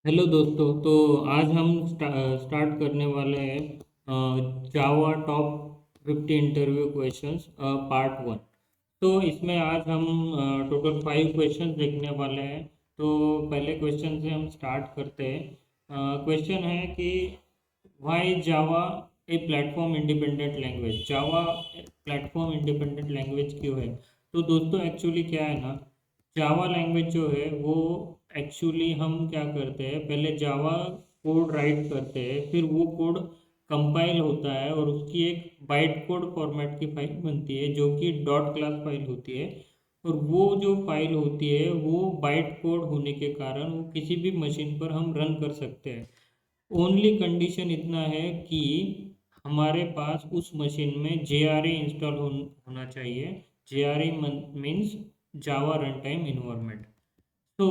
Hello दोस्तों। तो आज हम स्टार्ट करने वाले हैं जावा टॉप 50 इंटरव्यू क्वेश्चंस पार्ट 1। तो इसमें आज हम टोटल 5 क्वेश्चंस देखने वाले हैं। तो पहले क्वेश्चन से हम स्टार्ट करते हैं। क्वेश्चन है कि why Java a platform independent language. Java platform independent language क्यों है? तो दोस्तों एक्चुअली क्या है ना, जावा लैंग्वेज जो है वो एक्चुअली हम क्या करते हैं, पहले जावा कोड राइट करते हैं, फिर वो कोड कंपाइल होता है और उसकी एक बाइट कोड फॉर्मेट की फाइल बनती है जो कि डॉट क्लास फाइल होती है। और वो जो फाइल होती है वो बाइट कोड होने के कारण वो किसी भी मशीन पर हम रन कर सकते हैं। ओनली कंडीशन इतना है कि हमारे पास उस मशीन में JRE इंस्टॉल होना चाहिए। JRE मीन्स जावा रन टाइम इन्वायरमेंट। तो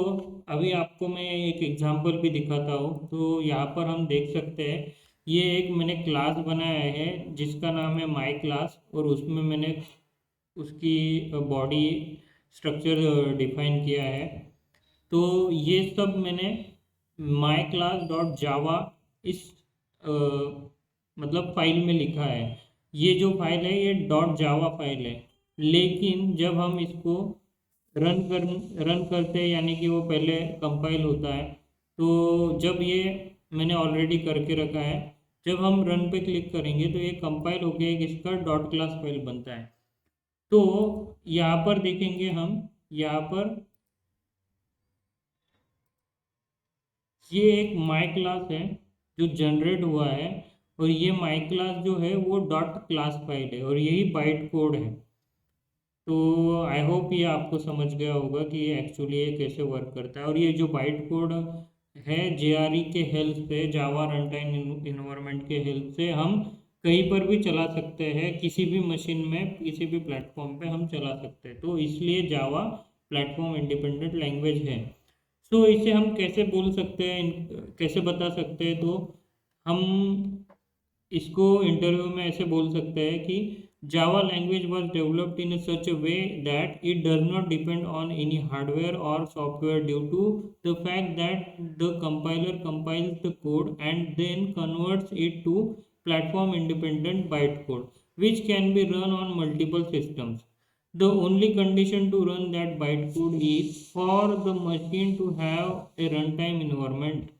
अभी आपको मैं एक एग्जांपल भी दिखाता हूँ। तो यहाँ पर हम देख सकते हैं, ये एक मैंने क्लास बनाया है जिसका नाम है माई क्लास, और उसमें मैंने उसकी बॉडी स्ट्रक्चर डिफाइन किया है। तो ये सब मैंने माई क्लास डॉट जावा इस अ, मतलब फाइल में लिखा है। ये जो फाइल है ये डॉट जावा फाइल है, लेकिन जब हम इसको रन कर रन करते हैं, यानी कि वो पहले कंपाइल होता है। तो जब ये मैंने ऑलरेडी करके रखा है, जब हम रन पे क्लिक करेंगे तो ये कंपाइल होकर एक इसका डॉट क्लास फाइल बनता है। तो यहाँ पर देखेंगे हम, यहाँ पर ये एक माई क्लास है जो जनरेट हुआ है, और ये माई क्लास जो है वो डॉट क्लास फाइल है और यही बाइट कोड है। तो आई होप ये आपको समझ गया होगा कि ये एक्चुअली ये कैसे वर्क करता है। और ये जो बाइट कोड है, JRE के हेल्प से, जावा रन टाइम इन्वायरमेंट के हेल्प से हम कहीं पर भी चला सकते हैं, किसी भी मशीन में किसी भी प्लेटफॉर्म पे हम चला सकते हैं। तो इसलिए जावा प्लेटफॉर्म इंडिपेंडेंट लैंग्वेज है। सो इसे हम कैसे बोल सकते हैं, कैसे बता सकते हैं? तो हम इसको इंटरव्यू में ऐसे बोल सकते हैं कि Java language was developed in such a way that it does not depend on any hardware और software due to the fact that the compiler compiles the code and then converts it to platform independent byte code which can be run on multiple systems. The only condition to run that bytecode is for the machine to have a runtime environment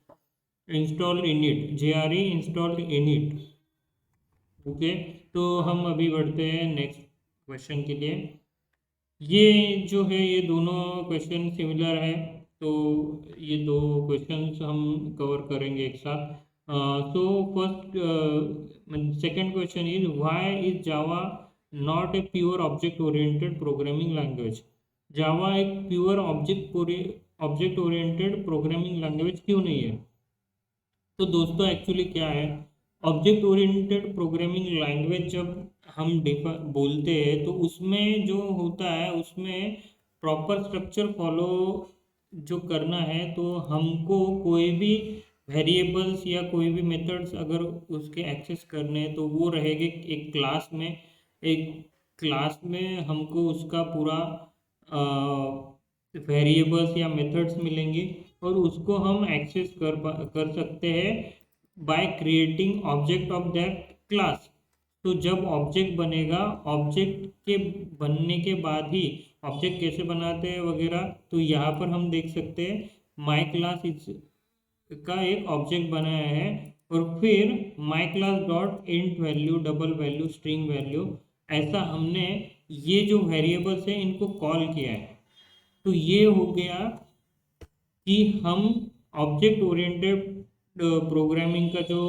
installed in it, JRE installed in it. Okay, तो हम अभी बढ़ते हैं next question के लिए। ये जो है ये दोनों क्वेश्चन सिमिलर है, तो ये दो क्वेश्चंस हम कवर करेंगे एक साथ। So first second question is why is Java not a pure object oriented programming language. Java एक pure object oriented programming language क्यों नहीं है? तो दोस्तों एक्चुअली क्या है, ऑब्जेक्ट ओरिएंटेड प्रोग्रामिंग लैंग्वेज जब हम बोलते हैं तो उसमें जो होता है उसमें प्रॉपर स्ट्रक्चर फॉलो जो करना है। तो हमको कोई भी वेरिएबल्स या कोई भी मेथड्स अगर उसके एक्सेस करने हैं तो वो रहेंगे एक क्लास में। एक क्लास में हमको उसका पूरा वेरिएबल्स या मेथड्स मिलेंगे, और उसको हम एक्सेस कर सकते हैं by creating object of that class. तो जब ऑब्जेक्ट बनेगा, ऑब्जेक्ट के बनने के बाद ही ऑब्जेक्ट कैसे बनाते हैं वगैरह, तो यहाँ पर हम देख सकते हैं माई क्लास का एक ऑब्जेक्ट बनाया है, और फिर my class dot int value, double value, string value, ऐसा हमने ये जो वेरिएबल्स हैं इनको कॉल किया है। तो ये हो गया कि हम ऑब्जेक्ट ओरिएंटेड प्रोग्रामिंग का जो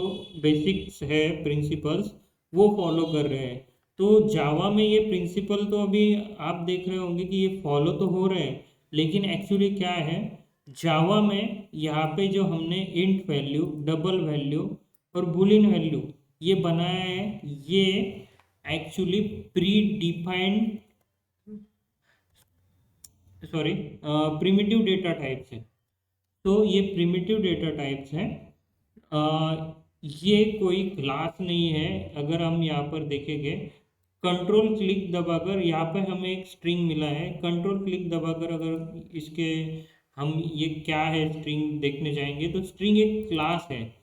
बेसिक्स है, प्रिंसिपल्स, वो फॉलो कर रहे हैं। तो जावा में ये प्रिंसिपल तो अभी आप देख रहे होंगे कि ये फॉलो तो हो रहे हैं, लेकिन एक्चुअली क्या है, जावा में यहाँ पे जो हमने इंट वैल्यू, डबल वैल्यू और बुलियन वैल्यू ये बनाया है, ये actually pre defined, sorry, primitive data types है। तो ये प्रिमिटिव डेटा टाइप्स हैं। ये कोई क्लास नहीं है। अगर हम यहाँ पर देखेंगे, कंट्रोल क्लिक दबाकर यहाँ पे हमें एक स्ट्रिंग मिला है, कंट्रोल क्लिक दबाकर अगर इसके हम ये क्या है स्ट्रिंग देखने जाएंगे, तो स्ट्रिंग एक क्लास है।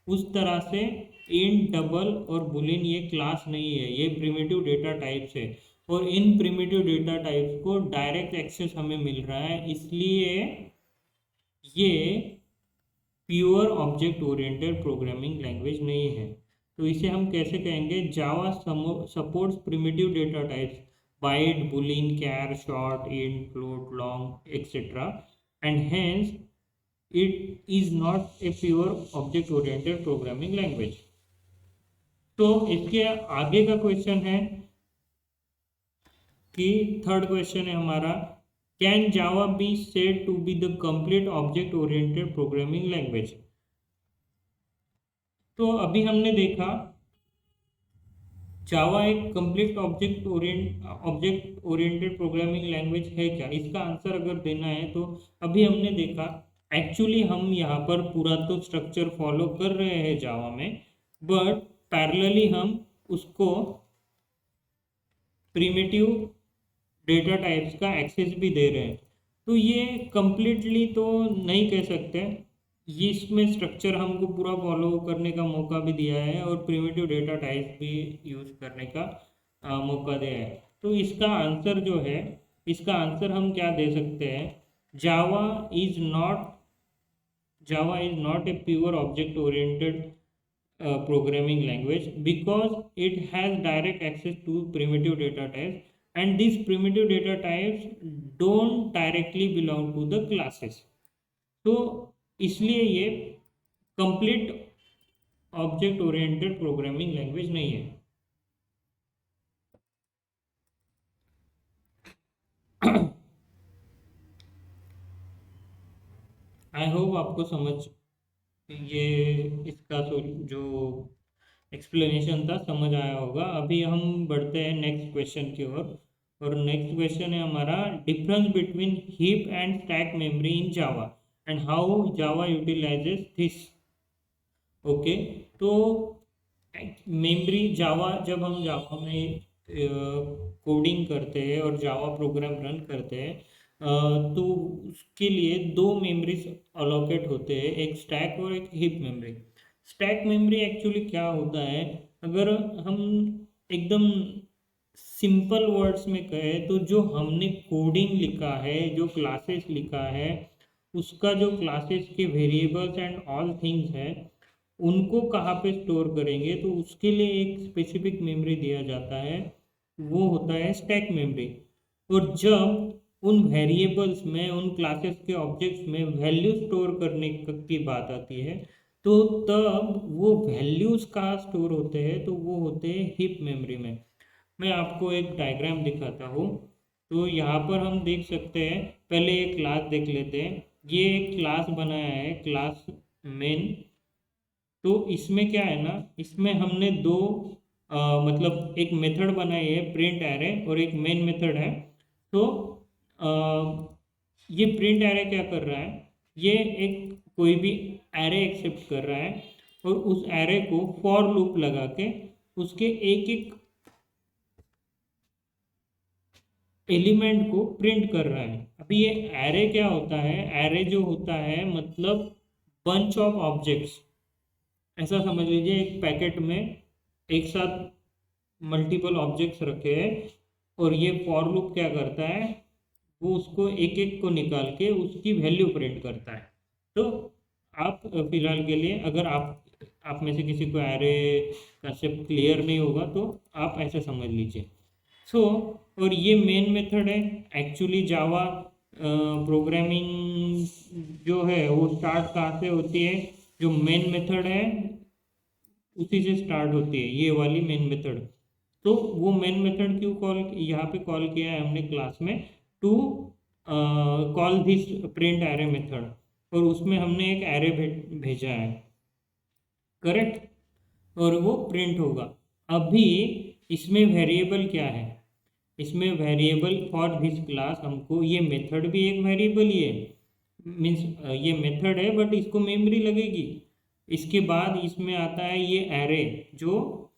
उस तरह से इंट, डबल और बुलियन ये क्लास नहीं है, ये प्रिमिटिव डेटा टाइप्स है। और इन प्रिमिटिव डेटा टाइप्स को डायरेक्ट एक्सेस हमें मिल रहा है, इसलिए ये pure object oriented programming language नहीं है। तो इसे हम कैसे कहेंगे, Java supports primitive data types byte, boolean, char, short, int, float, long, etc. and hence it is not a pure object oriented programming language. तो इसके आगे का क्वेश्चन है कि थर्ड क्वेश्चन है हमारा, can Java be said to be the complete object oriented programming language. तो अभी हमने देखा जावा एक complete object oriented programming language है क्या, इसका आंसर अगर देना है तो अभी हमने देखा एक्चुअली हम यहाँ पर पूरा तो स्ट्रक्चर फॉलो कर रहे हैं जावा में, बट पैरेलली हम उसको प्रिमिटिव डेटा टाइप्स का एक्सेस भी दे रहे हैं। तो ये कंप्लीटली तो नहीं कह सकते, ये इसमें स्ट्रक्चर हमको पूरा फॉलो करने का मौका भी दिया है और प्रिमिटिव डेटा टाइप्स भी यूज करने का मौका दिया है। तो इसका आंसर जो है, इसका आंसर हम क्या दे सकते हैं, Java is not a pure object oriented programming language because it has direct access to primitive data types and these primitive data types don't directly belong to the classes. तो इसलिए ये complete object oriented programming language नहीं है। I hope आपको समझ ये इसका जो एक्सप्लेनेशन था समझ आया होगा। अभी हम बढ़ते हैं नेक्स्ट क्वेश्चन की ओर, और नेक्स्ट क्वेश्चन है हमारा, difference between heap and stack memory in Java and how Java utilizes this. Okay, तो मेमोरी जावा, जब हम जावा में कोडिंग करते हैं और जावा प्रोग्राम रन करते हैं तो उसके लिए दो मेमोरीज अलोकेट होते हैं, एक स्टैक और एक heap memory. Stack memory actually क्या होता है, अगर हम एकदम सिंपल वर्ड्स में कहें तो जो हमने कोडिंग लिखा है, जो क्लासेस लिखा है, उसका जो क्लासेस के वेरिएबल्स एंड ऑल थिंग्स है उनको कहाँ पे स्टोर करेंगे, तो उसके लिए एक स्पेसिफिक मेमोरी दिया जाता है, वो होता है स्टैक मेमोरी। और जब उन वेरिएबल्स में, उन क्लासेस के ऑब्जेक्ट्स में वैल्यू स्टोर करने की बात आती है, तो तब वो वैल्यूज़ कहाँ स्टोर होते हैं, तो वो होते हैं हीप मेमोरी में। मैं आपको एक डायग्राम दिखाता हूँ। तो यहाँ पर हम देख सकते हैं, पहले एक क्लास देख लेते हैं। ये एक क्लास बनाया है, क्लास मेन। तो इसमें क्या है ना, इसमें हमने दो मतलब एक मेथड बनाई है, प्रिंट एरे, और एक मेन मेथड है। तो ये प्रिंट एरे क्या कर रहा है, ये एक कोई भी एरे एक्सेप्ट कर रहा है और उस एरे को फॉर लूप लगा के उसके एक एक एलिमेंट को प्रिंट कर रहा है। अभी ये एरे क्या होता है, एरे जो होता है मतलब बंच ऑफ ऑब्जेक्ट्स, ऐसा समझ लीजिए एक पैकेट में एक साथ मल्टीपल ऑब्जेक्ट्स रखे हैं और ये फॉर लूप क्या करता है, वो उसको एक एक को निकाल के उसकी वैल्यू प्रिंट करता है। तो आप फिलहाल के लिए, अगर आप में से किसी को एरे कंसेप्ट क्लियर नहीं होगा तो आप ऐसे समझ लीजिए। सो और ये मेन मेथड है। एक्चुअली जावा प्रोग्रामिंग जो है वो स्टार्ट कहाँ से होती है, जो मेन मेथड है उसी से स्टार्ट होती है, ये वाली मेन मेथड। तो वो मेन मेथड क्यों यहाँ पे कॉल किया है हमने क्लास में, to call this print array method, और उसमें हमने एक एरे भेजा है, करेक्ट, और वो प्रिंट होगा। अभी इसमें वेरिएबल क्या है, इसमें वेरिएबल फॉर दिस क्लास, हमको ये मेथड भी एक वेरिएबल ही है, मीन्स ये मेथड है बट इसको मेमोरी लगेगी। इसके बाद इसमें आता है ये एरे, जो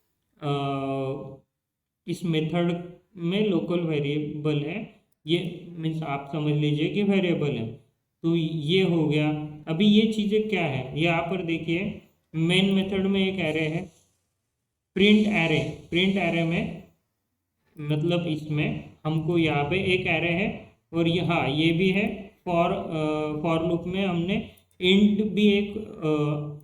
इस मेथड में लोकल वेरिएबल है, ये मीन्स आप समझ लीजिए कि वेरिएबल है। तो ये हो गया। अभी ये चीज़ें क्या है, यहाँ पर देखिए मेन मेथड में एक एरे है, प्रिंट एरे में मतलब इसमें हमको यहाँ पे एक एरे है और यहाँ ये भी है। फॉर लूप में हमने इंट भी एक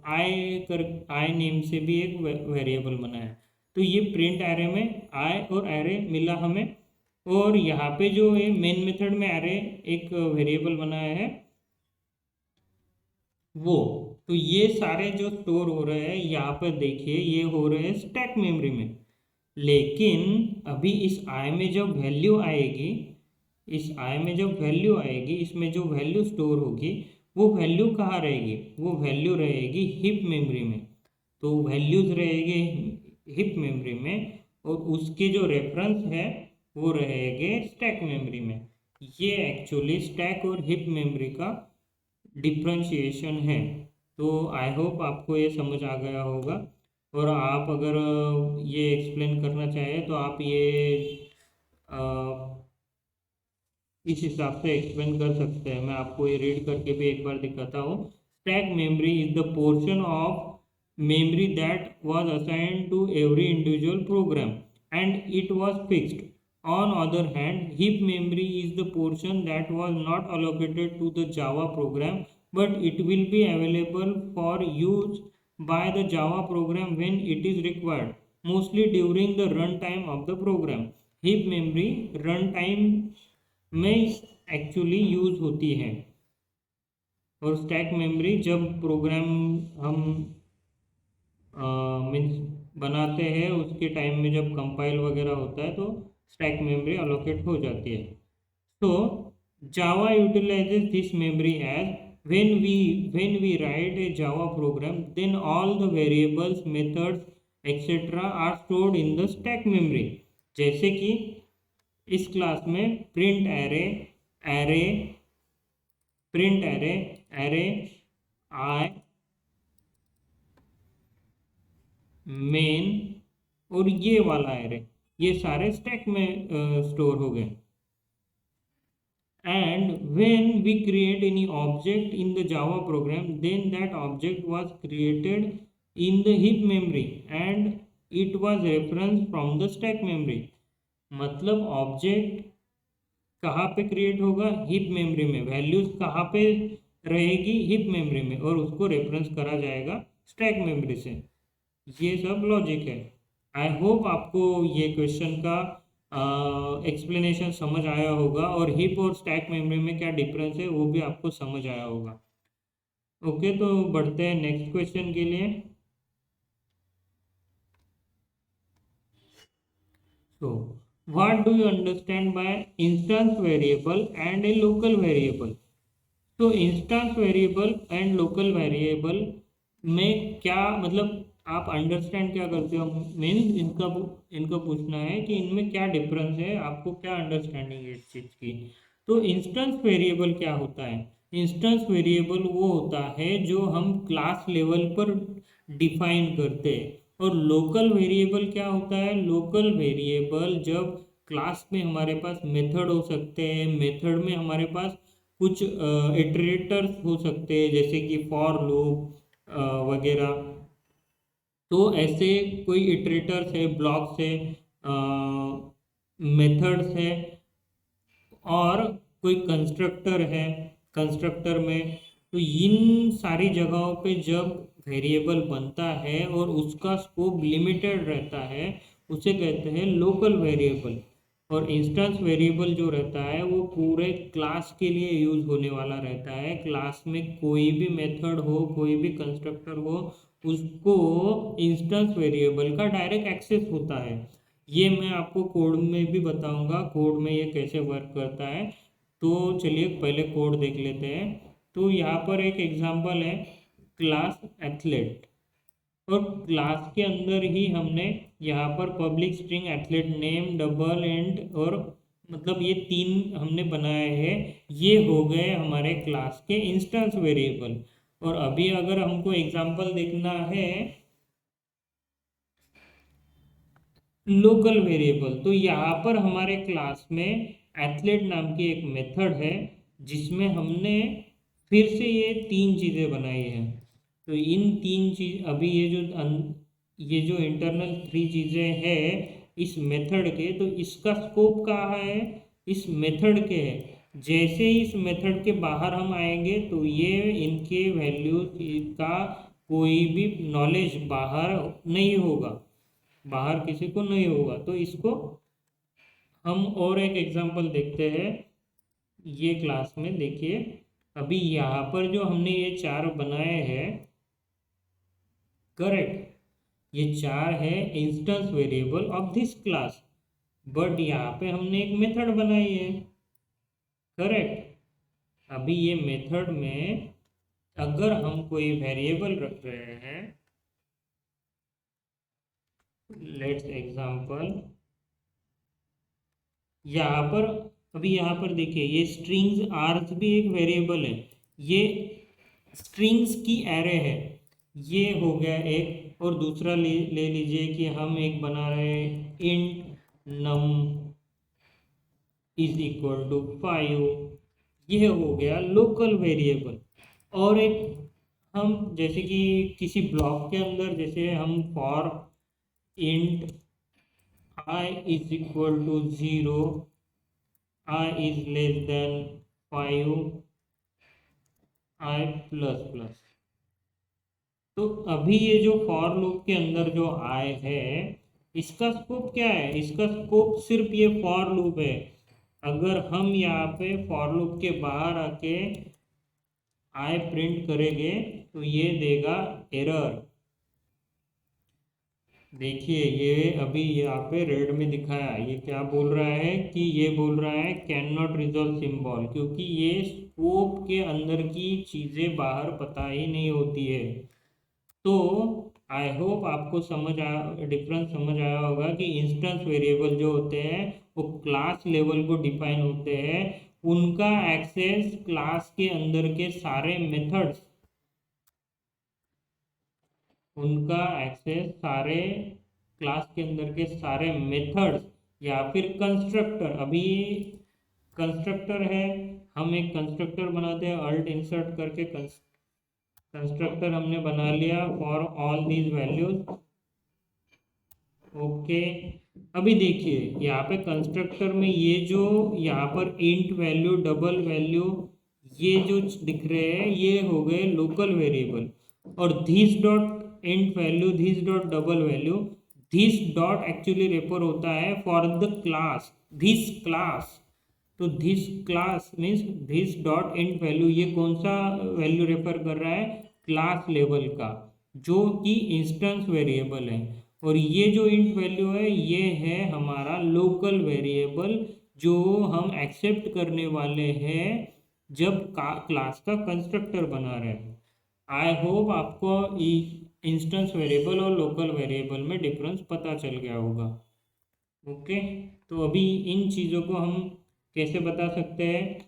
आई नेम से भी एक वेरिएबल बनाया है। तो ये प्रिंट एरे में आई और एरे मिला हमें, और यहाँ पे जो है मेन मेथड में एरे एक वेरिएबल बनाया है वो। तो ये सारे जो स्टोर हो रहे हैं यहाँ पर देखिए, ये हो रहे हैं स्टैक मेमोरी में। लेकिन अभी इस आई में जब वैल्यू आएगी, इसमें जो वैल्यू स्टोर होगी वो वैल्यू कहाँ रहेगी, वो वैल्यू रहेगी हिप मेमोरी में। तो वैल्यूज रहेगी हिप मेमोरी में और उसके जो रेफरेंस है वो रहेंगे स्टैक मेमोरी में। ये एक्चुअली स्टैक और हिप मेमोरी का डिफ्रेंशिएशन है। तो आई होप आपको ये समझ आ गया होगा, और आप अगर ये एक्सप्लेन करना चाहें तो आप ये इस हिसाब से एक्सप्लेन कर सकते हैं। मैं आपको ये रीड करके भी एक बार दिखाता हूँ। Stack memory is the portion of memory that was assigned to every individual program and it was fixed. On other hand, heap memory is the portion that was not allocated to the Java program but it will be available for use by the Java program when it is required, mostly during the runtime of the program. Heap memory runtime में actually use होती है, और stack memory जब programme हम means बनाते हैं उसके time में जब कंपाइल वगैरह होता है तो स्टैक मेमोरी अलोकेट हो जाती है। तो Java utilizes this memory as when we write a Java program, then all the variables, methods, etc. are stored in the stack memory। जैसे कि इस क्लास में प्रिंट एरे आई मेन और ये वाला एरे, ये सारे स्टैक में स्टोर हो गए। And when we create any object in the Java program, then that object was created in the heap memory and it was referenced from the stack memory। मतलब object कहाँ पे create होगा, hip memory में। Values कहाँ पे रहेगी, hip memory में, और उसको रेफरेंस करा जाएगा स्टैक मेमोरी से। ये सब लॉजिक है। आई होप आपको ये क्वेश्चन का एक्सप्लेनेशन समझ आया होगा, और हिप और स्टैक मेमोरी में क्या डिफरेंस है वो भी आपको समझ आया होगा। ओके, तो बढ़ते हैं नेक्स्ट क्वेश्चन के लिए। So, what do you understand by instance variable and a local variable? तो instance variable and local variable में क्या मतलब आप अंडरस्टैंड क्या करते हो, मीन्स इनका पूछना है कि इनमें क्या डिफरेंस है, आपको क्या अंडरस्टैंडिंग है इस चीज़ की। तो इंस्टेंस वेरिएबल क्या होता है, इंस्टेंस वेरिएबल वो होता है जो हम क्लास लेवल पर डिफाइन करते हैं, और लोकल वेरिएबल क्या होता है, लोकल वेरिएबल जब क्लास में हमारे पास मेथड हो सकते हैं, मेथड में हमारे पास कुछ इटरेटर्स हो सकते हैं जैसे कि फॉर लूप वगैरह। तो ऐसे कोई इटरेटर्स है, ब्लॉक्स है, मेथड्स है, और कोई कंस्ट्रक्टर है कंस्ट्रक्टर में। तो इन सारी जगहों पे जब वेरिएबल बनता है और उसका स्कोप लिमिटेड रहता है उसे कहते हैं लोकल वेरिएबल। और इंस्टेंस वेरिएबल जो रहता है वो पूरे क्लास के लिए यूज होने वाला रहता है। क्लास में कोई भी मेथड हो, कोई भी कंस्ट्रक्टर हो, उसको इंस्टेंस वेरिएबल का डायरेक्ट एक्सेस होता है। ये मैं आपको कोड में भी बताऊंगा, कोड में ये कैसे वर्क करता है। तो चलिए पहले कोड देख लेते हैं। तो यहाँ पर एक एग्जांपल है क्लास एथलेट, और क्लास के अंदर ही हमने यहाँ पर public string athlete name double and और मतलब ये तीन हमने बनाए हैं। ये हो गए हमारे क्लास के इंस्टेंस वेरिएबल। और अभी अगर हमको एग्जांपल देखना है लोकल वेरिएबल, तो यहाँ पर हमारे क्लास में एथलेट नाम की एक मेथड है जिसमें हमने फिर से ये तीन चीज़ें बनाई हैं। तो इन तीन चीज अभी ये जो इंटरनल थ्री चीज़ें हैं इस मेथड के, तो इसका स्कोप कहाँ है, इस मेथड के है। जैसे ही इस मेथड के बाहर हम आएंगे तो ये इनके वैल्यूज का कोई भी नॉलेज बाहर नहीं होगा, बाहर किसी को नहीं होगा। तो इसको हम और एक एग्जांपल देखते हैं ये क्लास में। देखिए अभी यहाँ पर जो हमने ये चार बनाए हैं, करेक्ट, ये चार है instance variable of this class, but यहाँ पे हमने एक मेथड बनाई है, करेक्ट। अभी ये मेथड में अगर हम कोई वेरिएबल रख रहे हैं, लेट्स एग्जांपल यहाँ पर, अभी यहाँ पर देखिए ये स्ट्रिंग्स आर्स भी एक वेरिएबल है, ये स्ट्रिंग्स की एरे है, ये हो गया एक। और दूसरा ले लीजिए कि हम एक बना रहे हैं int num is equal to 5, यह हो गया लोकल वेरिएबल। और एक हम जैसे कि किसी ब्लॉक के अंदर जैसे हम for int I is equal to 0, I is less than 5, I plus plus. तो अभी ये जो फॉर लूप के अंदर जो आई है इसका स्कोप क्या है, इसका स्कोप सिर्फ ये फॉर लूप है। अगर हम यहाँ पे फॉर लूप के बाहर आके आई प्रिंट करेंगे तो ये देगा एरर। देखिए ये अभी यहाँ पे रेड में दिखाया, ये क्या बोल रहा है कि ये बोल रहा है कैन नॉट रिजॉल्व सिंबल, क्योंकि ये स्कोप के अंदर की चीज़ें बाहर पता ही नहीं होती है। तो आई होप आपको डिफरेंस समझ आया होगा कि इंस्टेंस वेरिएबल जो होते हैं वो क्लास लेवल को डिफाइन होते हैं, उनका एक्सेस क्लास के अंदर के सारे मेथड्स, उनका एक्सेस सारे क्लास के अंदर के सारे मेथड्स या फिर कंस्ट्रक्टर। अभी कंस्ट्रक्टर है, हम एक कंस्ट्रक्टर बनाते हैं, अल्ट इंसर्ट करके कंस्ट्रक्टर हमने बना लिया for all these values, okay. अभी देखिए यहाँ पे कंस्ट्रक्टर में ये जो यहाँ पर इंट वैल्यू डबल वैल्यू ये जो दिख रहे हैं ये हो गए लोकल वेरिएबल। और this dot int value, this dot double value, this dot actually refer होता है for the class, this class. तो this class means this dot int value, ये कौन सा वैल्यू रेफर कर रहा है, क्लास लेवल का, जो कि इंस्टेंस वेरिएबल है। और ये जो इंट वैल्यू है ये है हमारा लोकल वेरिएबल जो हम एक्सेप्ट करने वाले हैं जब क्लास का कंस्ट्रक्टर बना रहे हैं। आई होप आपको इंस्टेंस वेरिएबल और लोकल वेरिएबल में डिफरेंस पता चल गया होगा, ओके। तो अभी इन चीज़ों को हम कैसे बता सकते हैं,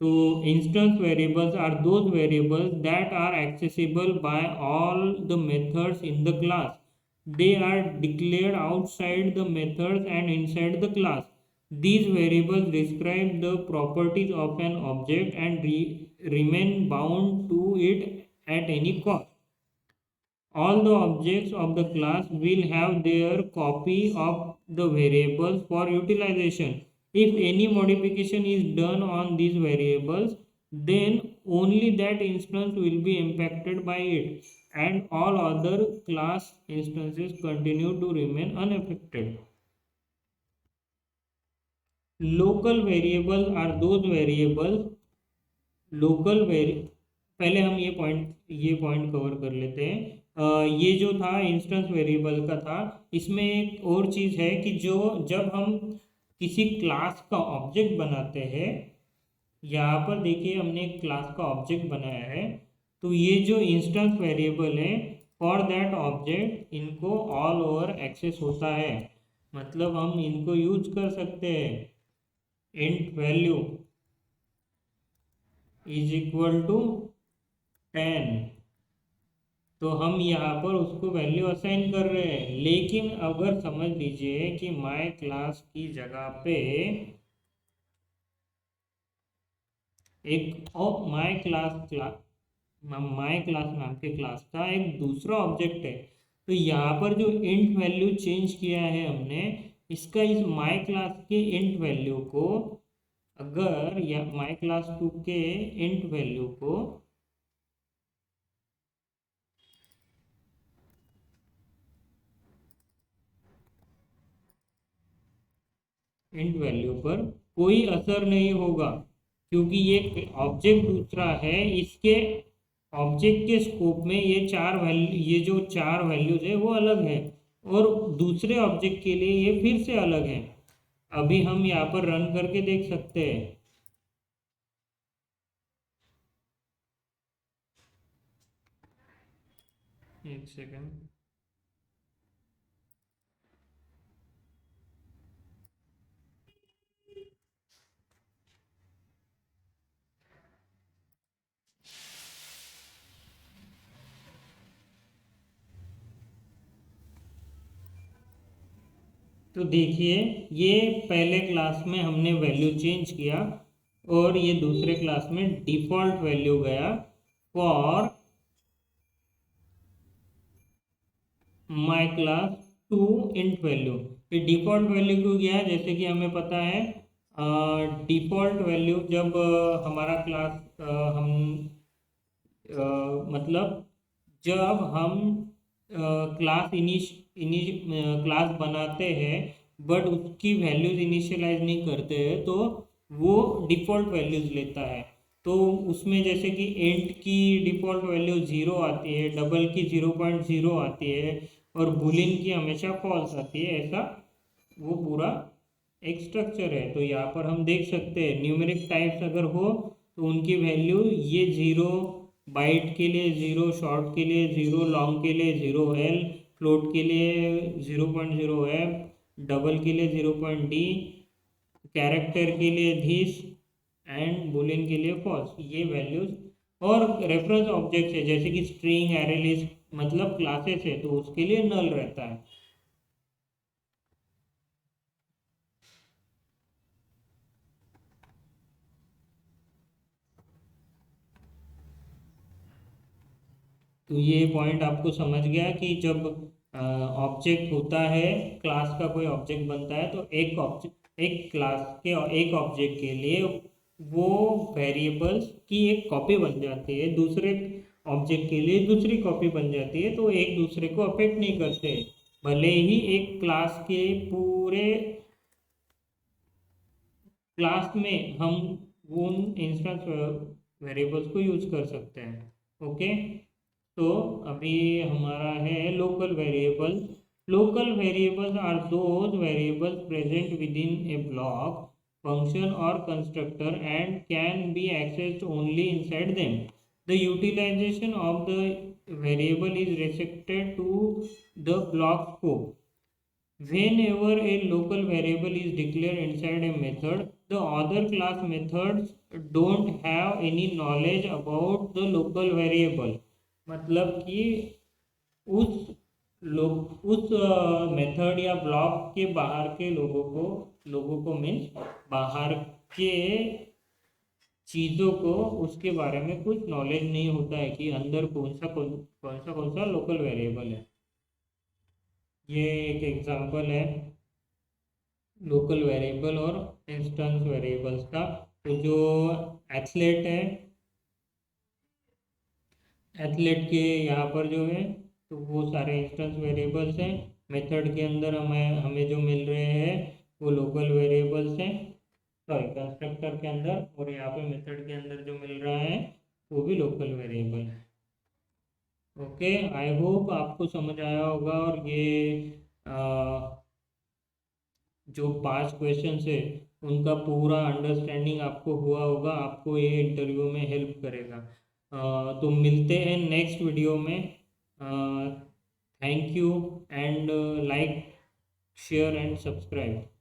तो instance variables are those variables that are accessible by all the methods in the class, they are declared outside the methods and inside the class. These variables describe the properties of an object and remain bound to it at any cost. All the objects of the class will have their copy of the variables for utilization. If any modification is done on these variables, then only that instance will be impacted by it, and all other class instances continue to remain unaffected. Local variables are those variables, local very, पहले हम ये point cover कर लेते हैं। ये जो था instance variable का था, इसमें एक और चीज़ है कि जो जब हम किसी क्लास का ऑब्जेक्ट बनाते हैं, यहाँ पर देखिए हमने एक क्लास का ऑब्जेक्ट बनाया है, तो ये जो इंस्टेंस वेरिएबल है फॉर दैट ऑब्जेक्ट इनको ऑल ओवर एक्सेस होता है, मतलब हम इनको यूज कर सकते हैं। Int value is equal to 10, तो हम यहाँ पर उसको वैल्यू असाइन कर रहे हैं। लेकिन अगर समझ लीजिए कि माय क्लास की जगह पे एक और माई क्लास नाम के क्लास का एक दूसरा ऑब्जेक्ट है। तो यहाँ पर जो इंट वैल्यू चेंज किया है हमने, इसका इस माई क्लास के इंट वैल्यू को, अगर या माई क्लास 2 के इंट वैल्यू को इंट वैल्यू पर कोई असर नहीं होगा, क्योंकि ये ऑब्जेक्ट दूसरा है। इसके ऑब्जेक्ट के स्कोप में ये जो चार वैल्यूज है वो अलग है, और दूसरे ऑब्जेक्ट के लिए ये फिर से अलग है। अभी हम यहाँ पर रन करके देख सकते हैं। एक सेकेंड। तो देखिए, ये पहले क्लास में हमने वैल्यू चेंज किया, और ये दूसरे क्लास में डिफॉल्ट वैल्यू गया for my class 2 int value. ये डिफॉल्ट वैल्यू क्यों गया, जैसे कि हमें पता है डिफॉल्ट वैल्यू जब हमारा क्लास हम मतलब जब हम क्लास क्लास बनाते हैं बट उसकी वैल्यूज इनिशियलाइज नहीं करते हैं, तो वो डिफ़ॉल्ट वैल्यूज लेता है। तो उसमें जैसे कि एंट की डिफ़ॉल्ट वैल्यू 0 आती है, डबल की 0.0 आती है, और बुलियन की हमेशा फॉल्स आती है। ऐसा वो पूरा एक स्ट्रक्चर है। तो यहाँ पर हम देख सकते हैं न्यूमेरिक टाइप्स अगर हो तो उनकी वैल्यू ये 0 बाइट के लिए 0, शॉर्ट के लिए 0, लॉन्ग के लिए 0 एल, फ्लोट के लिए 0.0 एफ, डबल के लिए 0.d, कैरेक्टर के लिए धिस, एंड बुलियन के लिए फॉल्स, ये वैल्यूज। और रेफरेंस ऑब्जेक्ट्स है जैसे कि स्ट्रिंग, एरे लिस्ट, मतलब क्लासेस है, तो उसके लिए नल रहता है। तो ये पॉइंट आपको समझ गया कि जब ऑब्जेक्ट होता है, क्लास का कोई ऑब्जेक्ट बनता है, तो एक क्लास के एक ऑब्जेक्ट के लिए वो वेरिएबल्स की एक कॉपी बन जाती है, दूसरे ऑब्जेक्ट के लिए दूसरी कॉपी बन जाती है। तो एक दूसरे को अफेक्ट नहीं करते, भले ही एक क्लास के पूरे क्लास में हम उन इंस्टेंस वेरिएबल्स को यूज कर सकते हैं। ओके, तो अभी हमारा है local variable. Local variables are those variables present within a block, function और constructor and can be accessed only inside them. The utilization of the variable is restricted to the block scope. Whenever a local variable is declared inside a method, the other class methods don't have any knowledge about the local variable. मतलब कि उस method या block के बाहर के लोगों को means बाहर के चीज़ों को उसके बारे में कुछ नॉलेज नहीं होता है कि अंदर कौन सा लोकल वेरिएबल है। ये एक एग्जांपल है लोकल वेरिएबल और इंस्टेंस वेरिएबल्स का। तो जो एथलेट है, एथलेट के यहाँ पर जो है तो वो सारे इंस्टेंस वेरिएबल्स हैं। मेथड के अंदर हमें जो मिल रहे हैं वो लोकल वेरिएबल्स हैं, सॉरी कंस्ट्रक्टर के अंदर, और यहाँ पे मेथड के अंदर जो मिल रहा है वो भी लोकल वेरिएबल है। ओके, आई होप आपको समझ आया होगा, और ये जो 5 क्वेश्चन है उनका पूरा अंडरस्टैंडिंग आपको हुआ होगा, आपको ये इंटरव्यू में हेल्प करेगा। तो मिलते हैं नेक्स्ट वीडियो में। Thank you and like, share and subscribe.